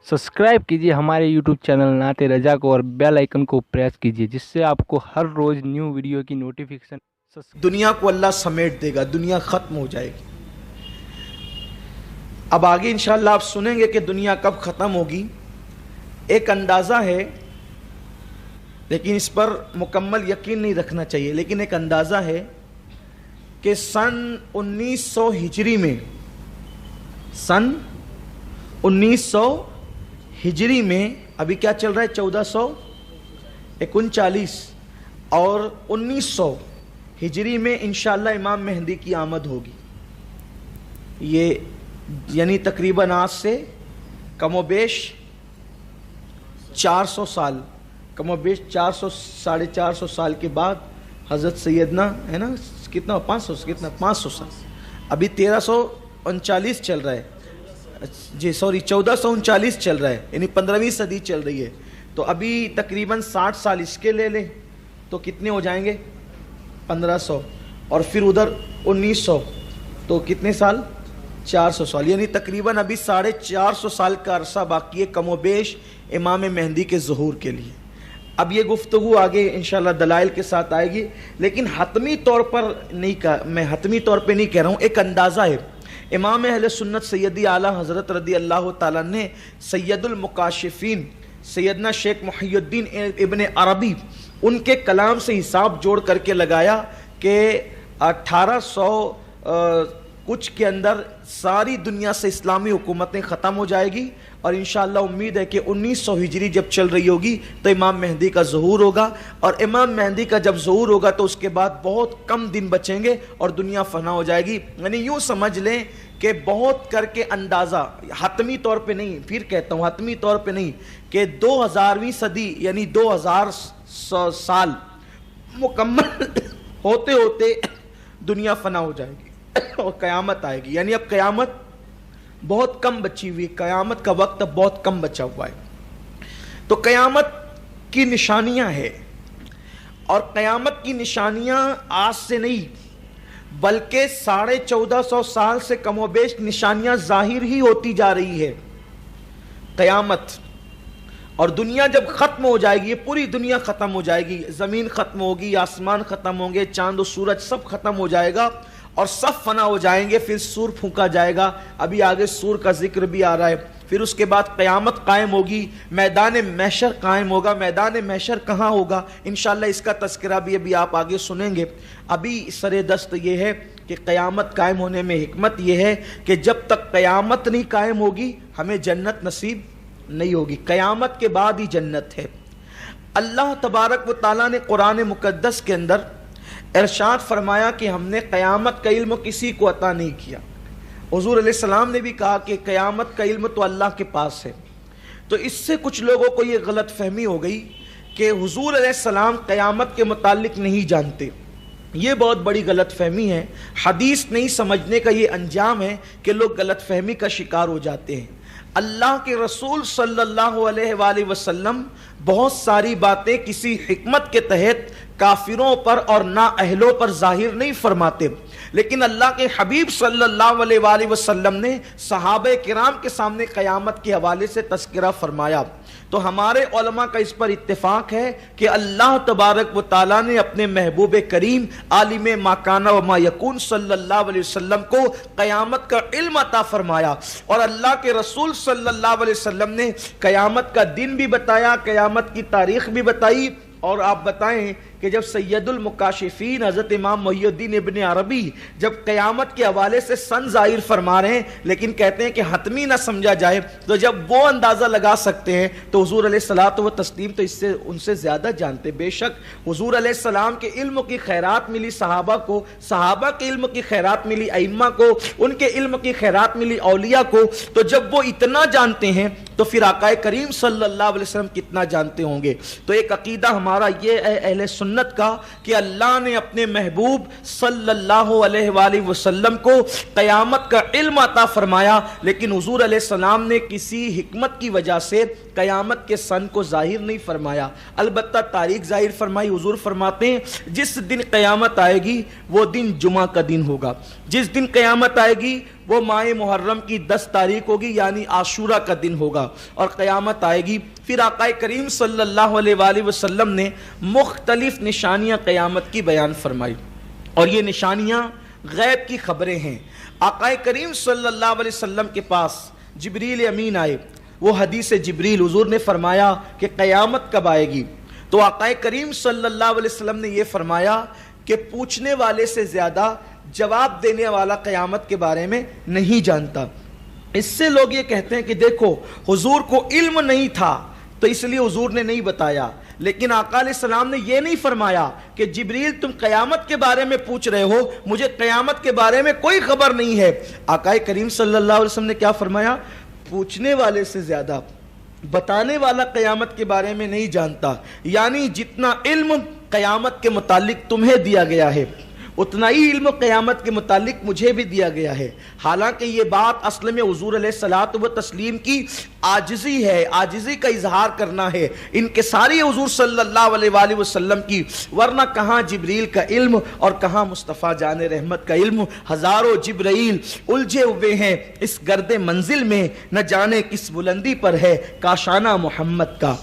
Subscribe कीजिए हमारे YouTube channel नाते रजा को और बेल आइकन को प्रेस कीजिए जिससे आपको हर रोज़ न्यू वीडियो की नोटिफिकेशन। दुनिया को अल्लाह समेट देगा, दुनिया खत्म हो जाएगी। अब आगे इंशाअल्लाह आप सुनेंगे कि दुनिया कब खत्म होगी। एक अंदाज़ा है, लेकिन इस पर मुकम्मल यकीन नहीं रखना चाहिए, लेकिन एक अंदाज़ा है कि सन 1900 हिजरी में, सन 1900 हिजरी में, अभी क्या चल रहा है 1439, और 1900 हिजरी में इंशाअल्लाह इमाम मेहदी की आमद होगी। ये यानी तकरीबन आज से कमोबेश 400 साल, कमोबेश 400 साढ़े 400 साल के बाद हज़रत सैयदना, है ना, कितना 500 कितना 500 साल, अभी 1339 चल रहा है, जी सॉरी 1439 चल रहा है, यानी 15वीं सदी चल रही है। तो अभी तकरीबन 60 साल इसके ले ले तो कितने हो जाएंगे 1500, और फिर उधर 1900 तो कितने साल 400 साल, यानी तकरीबन अभी 450 साल का अरसा बाकी है कमोबेश इमाम मेहदी के ज़ुहूर के लिए। अब ये गुफ्तगू आगे इंशाअल्लाह दलाइल के साथ आएगी, लेकिन हतमी तौर पर नहीं मैं हतमी तौर पे नहीं कह रहा हूँ, एक अंदाज़ा है। इमाम अहले सुन्नत सैयदी आला हज़रत रदी अल्लाह ताला ने सैयदुल मुकाशिफीन सैयदना शेख मुहियुद्दीन इब्न अरबी, उनके कलाम से हिसाब जोड़ करके लगाया कि 1800 कुछ के अंदर सारी दुनिया से इस्लामी हुकूमतें ख़त्म हो जाएगी, और इंशाअल्लाह उम्मीद है कि 1900 हिजरी जब चल रही होगी तो इमाम मेहदी का ज़ुहूर होगा, और इमाम मेहदी का जब ज़ुहूर होगा तो उसके बाद बहुत कम दिन बचेंगे और दुनिया फना हो जाएगी। यानी यूँ समझ लें कि बहुत करके अंदाज़ा, हतमी तौर पे नहीं, फिर कहता हूँ हतमी तौर पे नहीं, कि 2000वीं सदी यानी 2000 साल मुकम्मल होते होते दुनिया फना हो जाएगी और क़यामत आएगी। यानी अब क़यामत बहुत कम बची हुई, क़यामत का वक्त अब बहुत कम बचा हुआ है। तो क़यामत की निशानियां हैं, और क़यामत की निशानियां आज से नहीं बल्कि 1450 साल से कमोबेश निशानियां जाहिर ही होती जा रही है क़यामत। और दुनिया जब ख़त्म हो जाएगी, पूरी दुनिया ख़त्म हो जाएगी, ज़मीन ख़त्म होगी, आसमान ख़त्म होंगे, चांद और सूरज सब ख़त्म हो जाएगा और सब फना हो जाएंगे, फिर सूर फूंका जाएगा। अभी आगे सूर का जिक्र भी आ रहा है। फिर उसके बाद क़यामत कायम होगी, मैदान महशर कायम होगा। मैदान महशर कहाँ होगा इंशाअल्लाह इसका तज़किरा भी अभी आप आगे सुनेंगे। अभी सरे दस्त ये है कि क़यामत कायम होने में हिकमत ये है कि जब तक क़यामत नहीं कायम होगी हमें जन्नत नसीब नहीं होगी। क़यामत के बाद ही जन्नत है। अल्लाह तबारक व तआला ने कुरान मुक़द्दस के अंदर इरशाद फरमाया कि हमने क़यामत का इल्म किसी को अता नहीं किया। हुज़ूर अलैहिस्सलाम ने भी कहा कि क़यामत का इल्म तो अल्लाह के पास है। तो इससे कुछ लोगों को ये गलत फहमी हो गई कि हुज़ूर अलैहिस्सलाम क़यामत के मुतालिक नहीं जानते। ये बहुत बड़ी गलत फहमी है। हदीस नहीं समझने का ये अंजाम है कि लोग गलत फहमी का शिकार हो जाते हैं। अल्लाह के रसूल सल्लल्लाहु अलैहि वसल्लम बहुत सारी बातें किसी हिकमत के तहत काफिरों पर और ना अहलों पर जाहिर नहीं फरमाते, लेकिन अल्लाह के हबीब सल्लल्लाहु अलैहि वसल्लम ने सहाबे किराम के सामने क़यामत के हवाले से तज़किरा फरमाया। तो हमारे उलमा का इस पर इत्तेफाक है कि अल्लाह तबारक व तआला ने अपने महबूब करीम आलिम मा काना व मा यकून सल्लल्लाहु अलैहि वसल्लम को क़यामत का इल्म अता फरमाया, और अल्लाह के रसूल सल्लल्लाहु अलैहि वसल्लम ने क़यामत का दिन भी बताया, क़यामत की तारीख़ भी बताई। और आप बताएं कि जब सैयदुल मुकाशिफीन हज़रत इमाम मुहियुद्दीन इब्न अरबी जब क़यामत के हवाले से सन ज़ाहिर फरमा रहे हैं, लेकिन कहते हैं कि हतमी ना समझा जाए, तो जब वो अंदाज़ा लगा सकते हैं तो हुज़ूर अलैहिस्सलातु व तस्लीम तो इससे उनसे ज़्यादा जानते। बेशक हुज़ूर अलैहिस्सलाम के इल्म की खैरात मिली सहाबा को, सहाबा के इल्म की खैरात मिली अइम्मा को, उनके इल्म की खैरात मिली औलिया को। तो जब वो इतना जानते हैं तो फिर आकाए करीम सल्लल्लाहु अलैहि वसल्लम कितना जानते होंगे। तो एक अकीदा हमारा ये है अहले सुन्नत का कि अल्लाह ने अपने महबूब सल्लल्लाहु अलैहि वसल्लम को क़यामत का इल्म अता फरमाया, लेकिन हुज़ूर अलैहिस्सलाम ने किसी हिकमत की वजह से क़यामत के सन को जाहिर नहीं फरमाया, अलबत्ता तारीख जाहिर फरमाई। हुज़ूर फरमाते हैं जिस दिन क़यामत आएगी वो दिन जुमा का दिन होगा, जिस दिन क़यामत आएगी وہ ماہ محرم کی 10 تاریخ ہوگی، یعنی عاشورہ کا دن ہوگا اور قیامت آئے گی۔ پھر آقا کریم صلی اللہ علیہ وآلہ وسلم نے مختلف نشانیاں قیامت کی بیان فرمائی، اور یہ نشانیاں غیب کی خبریں ہیں۔ آقا کریم صلی اللہ علیہ وسلم کے پاس جبریل امین آئے، وہ حدیث جبریل، حضور نے فرمایا کہ قیامت کب آئے گی؟ تو آقا کریم صلی اللہ علیہ وسلم نے یہ فرمایا کہ پوچھنے والے سے زیادہ جواب دینے والا قیامت کے بارے میں نہیں جانتا۔ اس سے لوگ یہ کہتے ہیں کہ دیکھو حضور کو علم نہیں تھا تو اس لیے حضور نے نہیں بتایا، لیکن آقا علیہ السلام نے یہ نہیں فرمایا کہ جبریل تم قیامت کے بارے میں پوچھ رہے ہو، مجھے قیامت کے بارے میں کوئی خبر نہیں ہے۔ آقا کریم صلی اللہ علیہ وسلم نے کیا فرمایا؟ پوچھنے والے سے زیادہ بتانے والا قیامت کے بارے میں نہیں جانتا، یعنی جتنا علم قیامت کے متعلق تمہیں دیا گیا ہے اتنا ہی علم قیامت کے متعلق مجھے بھی دیا گیا ہے۔ حالانکہ یہ بات اصل میں حضور علیہ الصلوۃ والتسلیم کی عاجزی ہے، عاجزی کا اظہار کرنا ہے، انکساری حضور صلی اللہ علیہ وآلہ وسلم کی، ورنہ کہاں جبریل کا علم اور کہاں مصطفیٰ جان رحمت کا علم۔ ہزاروں جبرائیل الجھے ہوئے ہیں اس گرد منزل میں، نہ جانے کس بلندی پر ہے کاشانہ محمد کا۔